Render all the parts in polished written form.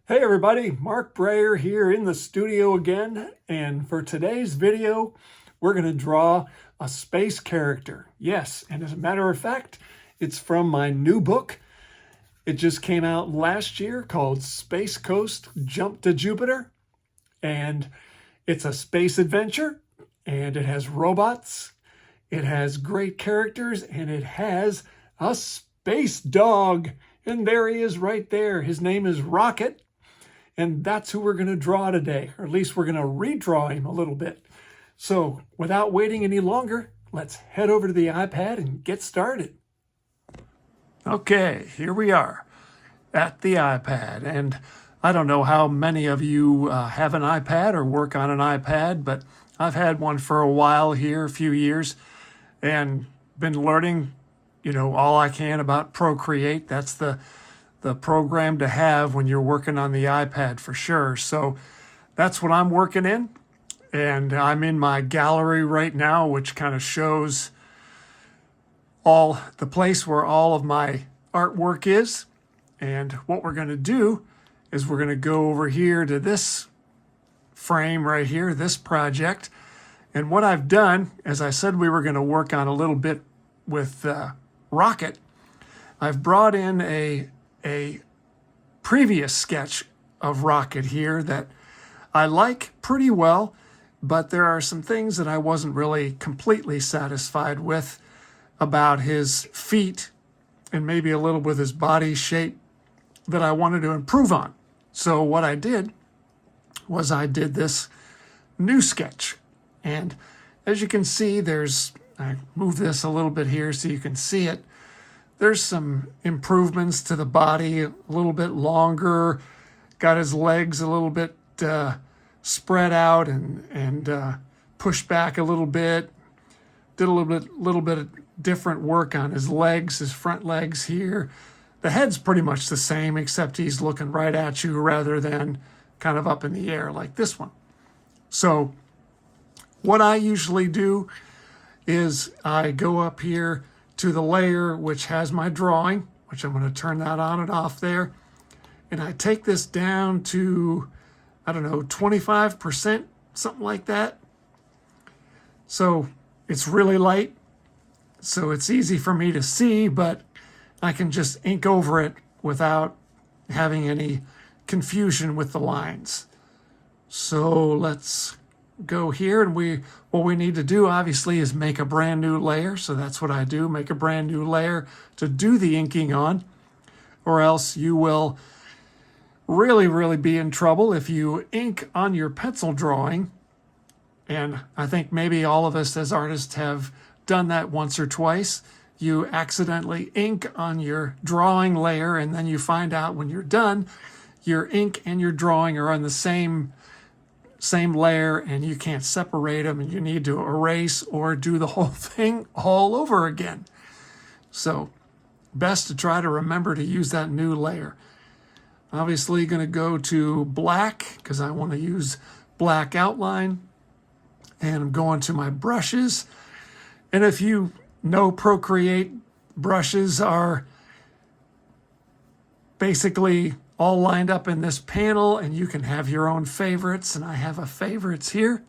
Hey everybody, Mark Breyer here in the studio again, and for today's video, we're going to draw a space character. Yes, and as a matter of fact, it's from my new book. It just came out last year called Space Coast, Jump to Jupiter, and it's a space adventure, and it has robots, it has great characters, and it has a space dog. And there he is right there. His name is Rocket. And that's who we're going to draw today, or at least we're going to redraw him a little bit. So without waiting any longer, let's head over to the iPad and get started. Okay, here we are at the iPad. And I don't know how many of you have an iPad or work on an iPad, but I've had one for a while here, a few years, and been learning, all I can about Procreate. That's the program to have when you're working on the iPad for sure. So that's what I'm working in. And I'm in my gallery right now, which kind of shows all the place where all of my artwork is. And what we're going to do is we're going to go over here to this frame right here, this project. And what I've done, as I said, we were going to work on a little bit with Rocket. I've brought in a previous sketch of Rocket here that I like pretty well, but there are some things that I wasn't really completely satisfied with about his feet and maybe a little with his body shape that I wanted to improve on. So what I did was I did this new sketch. And as you can see, I move this a little bit here so you can see it. There's some improvements to the body, a little bit longer, got his legs a little bit spread out and pushed back a little bit, did a little bit of different work on his legs, his front legs here. The head's pretty much the same, except he's looking right at you rather than kind of up in the air like this one. So what I usually do is I go up here to the layer which has my drawing, which I'm going to turn that on and off there. And I take this down to, 25%, something like that. So it's really light, so it's easy for me to see, but I can just ink over it without having any confusion with the lines. So let's go here, and what we need to do obviously is make a brand new layer. So that's what I do, make a brand new layer to do the inking on, or else you will really be in trouble if you ink on your pencil drawing. And I think maybe all of us as artists have done that once or twice. You accidentally ink on your drawing layer, and then you find out when you're done, your ink and your drawing are on the same layer, and you can't separate them, and you need to erase or do the whole thing all over again. So best to try to remember to use that new layer. Obviously going to go to black because I want to use black outline, and I'm going to my brushes. And if you know Procreate, brushes are basically all lined up in this panel, and you can have your own favorites, and I have a favorites here.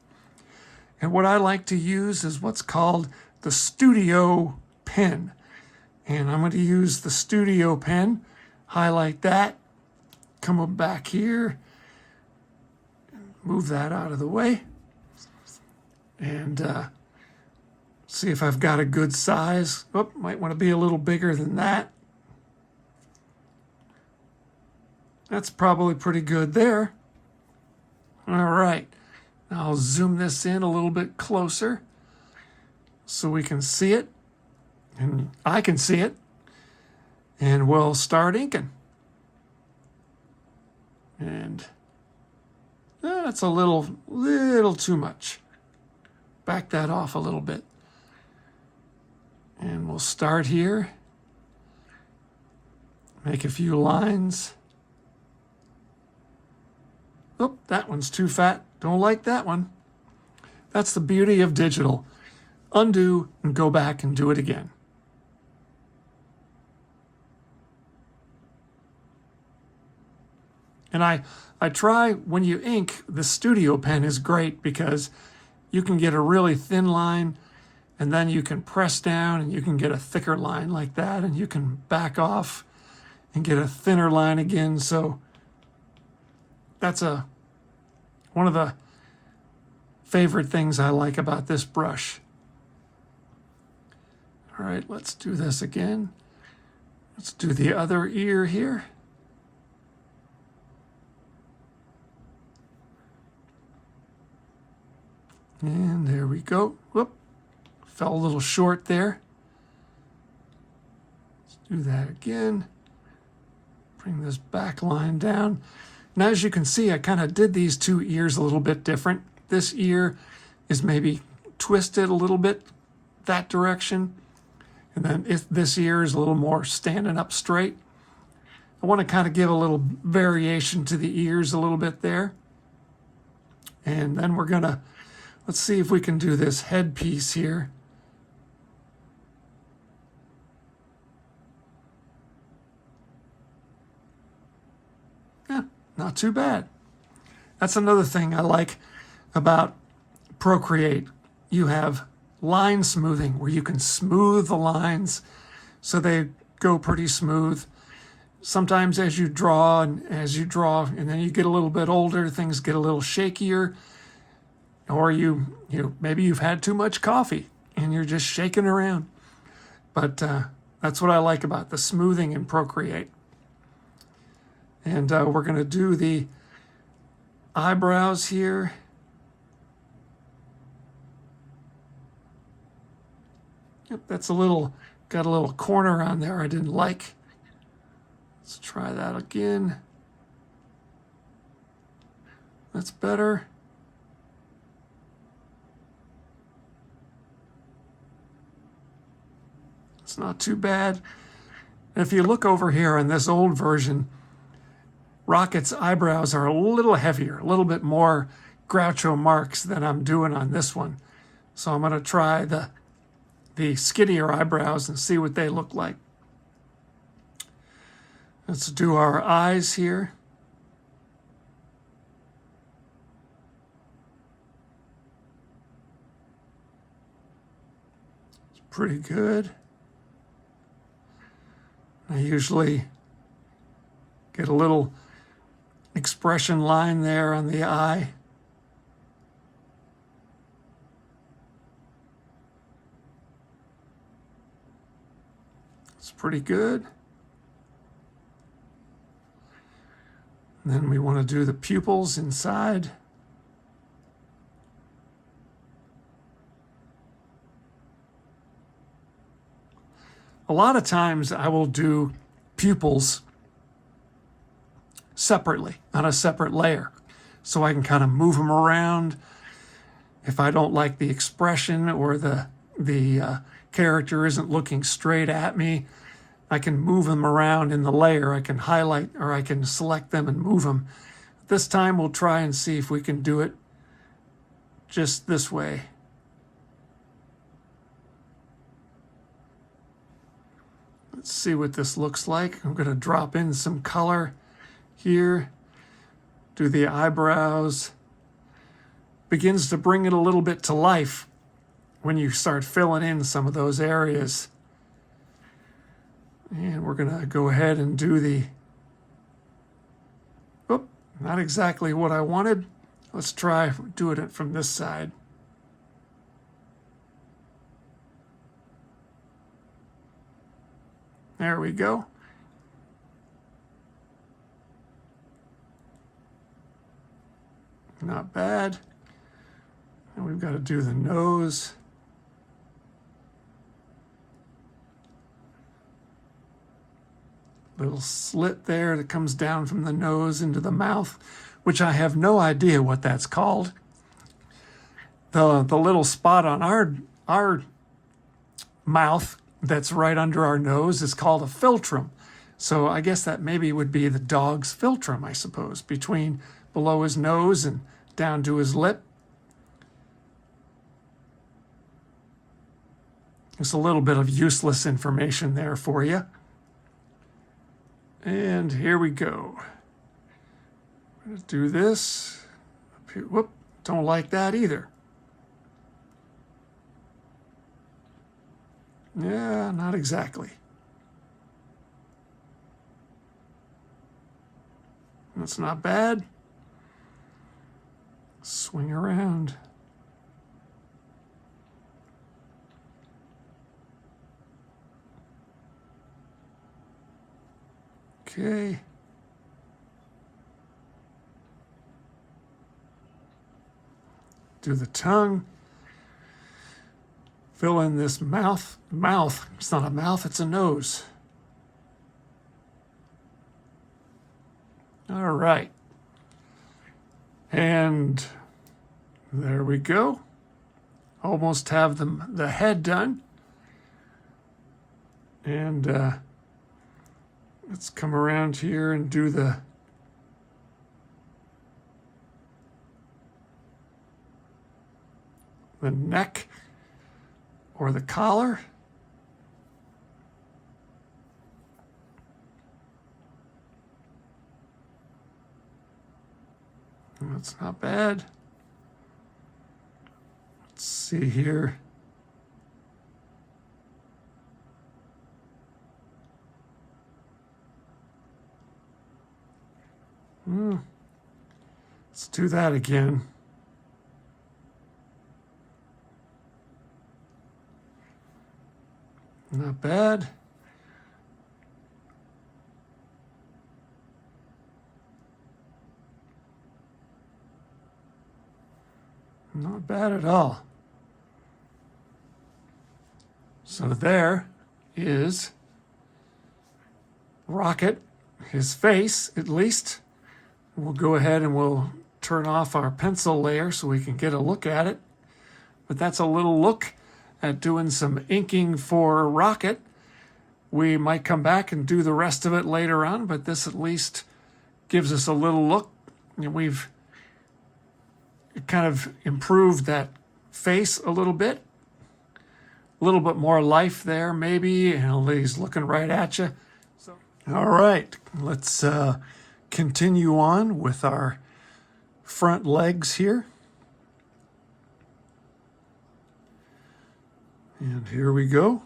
And what I like to use is what's called the studio pen. And I'm going to use the studio pen, highlight that, come back here, move that out of the way, and see if I've got a good size. Oh, might want to be a little bigger than that. That's probably pretty good there. All right, now I'll zoom this in a little bit closer so we can see it, and I can see it, and we'll start inking. And that's a little too much. Back that off a little bit. And we'll start here. Make a few lines. Oh, that one's too fat. Don't like that one. That's the beauty of digital. Undo and go back and do it again. And I try, when you ink, the studio pen is great because you can get a really thin line and then you can press down and you can get a thicker line like that, and you can back off and get a thinner line again. So that's one of the favorite things I like about this brush. All right, let's do this again. Let's do the other ear here. And there we go. Whoop, fell a little short there. Let's do that again. Bring this back line down. And as you can see, I kind of did these two ears a little bit different. This ear is maybe twisted a little bit that direction. And then this ear is a little more standing up straight. I want to kind of give a little variation to the ears a little bit there. And then we're going to, let's see if we can do this headpiece here. Yeah, not too bad. That's another thing I like about Procreate. You have line smoothing where you can smooth the lines so they go pretty smooth. Sometimes as you draw and then you get a little bit older, things get a little shakier, or maybe you've had too much coffee and you're just shaking around. But that's what I like about the smoothing in Procreate. And we're going to do the eyebrows here. Yep, that's got a little corner on there I didn't like. Let's try that again. That's better. It's not too bad. And if you look over here on this old version, Rocket's eyebrows are a little heavier, a little bit more Groucho Marx than I'm doing on this one. So I'm going to try the skinnier eyebrows and see what they look like. Let's do our eyes here. It's pretty good. I usually get a little expression line there on the eye. It's pretty good. And then we want to do the pupils inside. A lot of times I will do pupils separately on a separate layer so I can kind of move them around. If I don't like the expression or the character isn't looking straight at me, I can move them around in the layer. I can highlight or I can select them and move them. This time we'll try and see if we can do it just this way. Let's see what this looks like. I'm going to drop in some color here. Do the eyebrows. Begins to bring it a little bit to life when you start filling in some of those areas. And we're going to go ahead and do not exactly what I wanted. Let's try doing it from this side. There we go. Not bad. And we've got to do the nose. Little slit there that comes down from the nose into the mouth, which I have no idea what that's called. The little spot on our mouth that's right under our nose is called a philtrum. So I guess that maybe would be the dog's philtrum, I suppose, below his nose and down to his lip. There's a little bit of useless information there for you. And here we go. Let's do this. Whoop, don't like that either. Yeah, not exactly. That's not bad. Swing around. Okay. Do the tongue. Fill in this mouth. It's not a mouth, it's a nose. All right. And there we go. Almost have the head done. And let's come around here and do the neck or the collar. That's not bad. Let's see here. Let's do that again. Not bad. Not bad at all. So there is Rocket, his face at least. We'll go ahead and we'll turn off our pencil layer so we can get a look at it. But that's a little look at doing some inking for Rocket. We might come back and do the rest of it later on, but this at least gives us a little look. We've kind of improved that face a little bit more life there maybe, and he's looking right at you. All right, let's continue on with our front legs here. And here we go.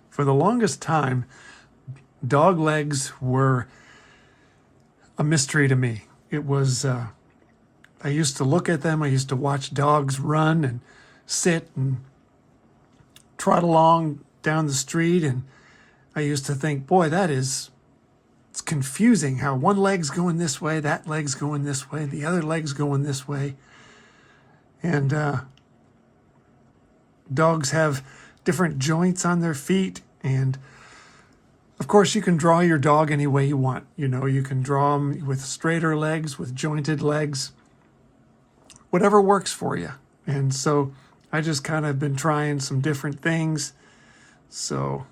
For the longest time, dog legs were a mystery to me. It was, I used to look at them, I used to watch dogs run and sit and trot along down the street, and I used to think, boy, it's confusing how one leg's going this way, that leg's going this way, the other leg's going this way. And dogs have different joints on their feet, and of course you can draw your dog any way you want. You can draw them with straighter legs, with jointed legs, whatever works for you. And so I just kind of been trying some different things. So,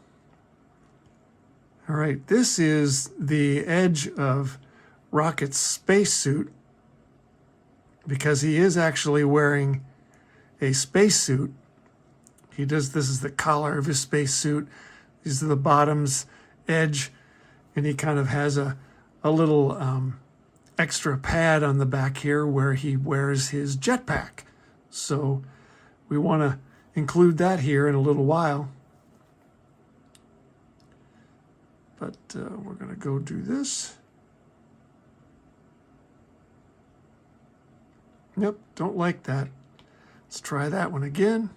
all right, this is the edge of Rocket's spacesuit, because he is actually wearing a spacesuit. This is the collar of his spacesuit. These are the bottom's edge, and he kind of has a little extra pad on the back here where he wears his jetpack. So we want to include that here in a little while. But we're going to go do this. Nope, don't like that. Let's try that one again.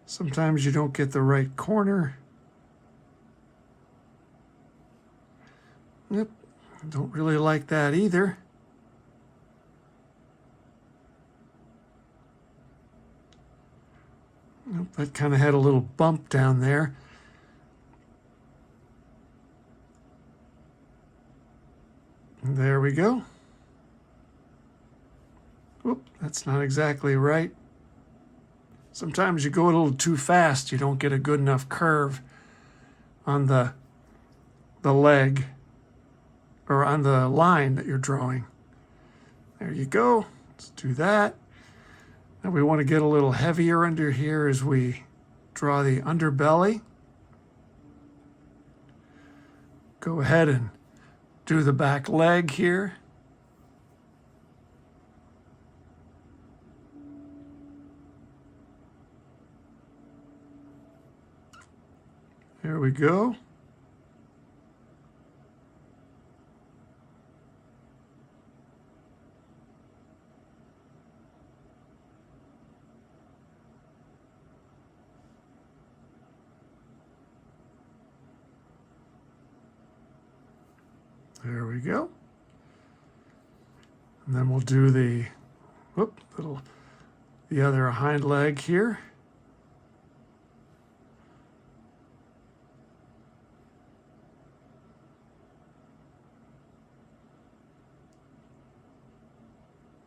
Sometimes you don't get the right corner. Yep, don't really like that either. Nope, that kind of had a little bump down there. And there we go. Oop, that's not exactly right. Sometimes you go a little too fast, you don't get a good enough curve on the leg or on the line that you're drawing. There you go. Let's do that. Now we want to get a little heavier under here as we draw the underbelly. Go ahead and do the back leg here. There we go. There we go. And then we'll do the other hind leg here.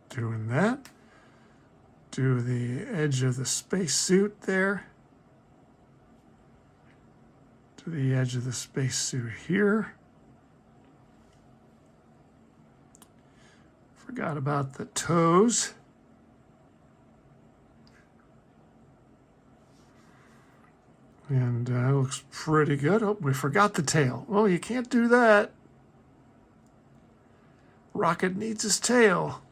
Doing that. Do the edge of the spacesuit there. To the edge of the spacesuit here. Forgot about the toes. And looks pretty good. Oh, we forgot the tail. Well, you can't do that. Rocket needs his tail.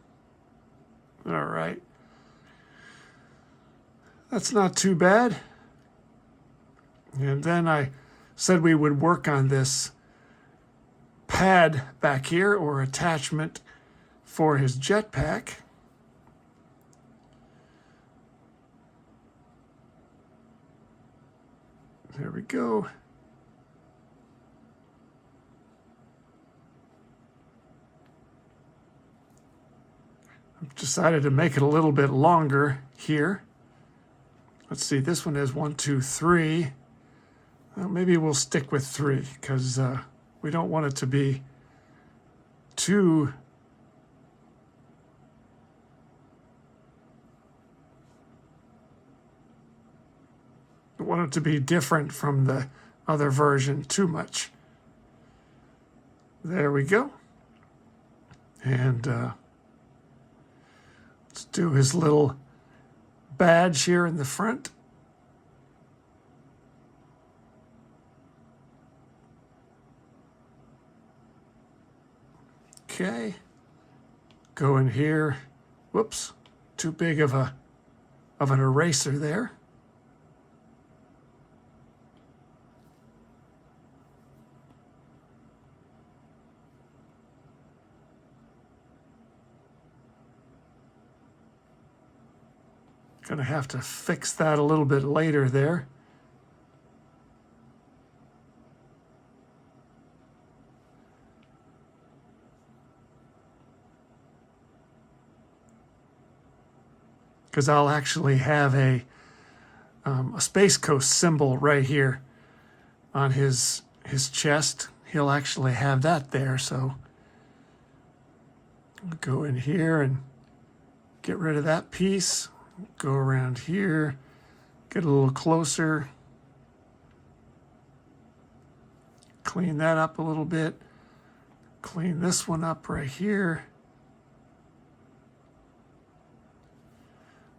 All right. That's not too bad. And then I said we would work on this pad back here, or attachment for his jetpack. There we go. I've decided to make it a little bit longer here. Let's see, this one has 1, 2, 3. Well, maybe we'll stick with 3 because we don't want it to be too different from the other version too much. There we go. And let's do his little badge here in the front. Okay. Go in here. Whoops. Too big of an eraser there. Gonna have to fix that a little bit later there. Because I'll actually have a Space Coast symbol right here on his chest. He'll actually have that there, so I'll go in here and get rid of that piece. Go around here, get a little closer, clean that up a little bit, clean this one up right here.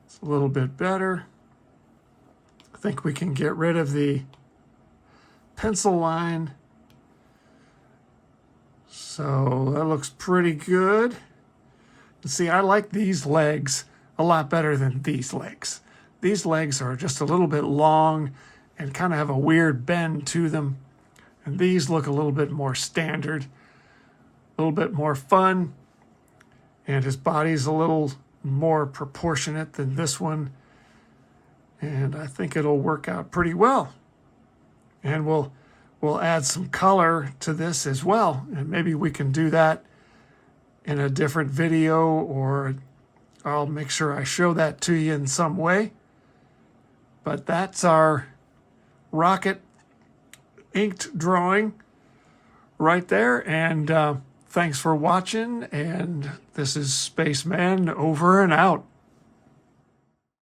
It's a little bit better. I think we can get rid of the pencil line. So that looks pretty good. And see, I like these legs a lot better than these legs. These legs are just a little bit long and kind of have a weird bend to them. And these look a little bit more standard, a little bit more fun. And his body's a little more proportionate than this one. And I think it'll work out pretty well. And we'll add some color to this as well. And maybe we can do that in a different video, or I'll make sure I show that to you in some way. But that's our rocket inked drawing right there. And thanks for watching. And this is Spaceman over and out.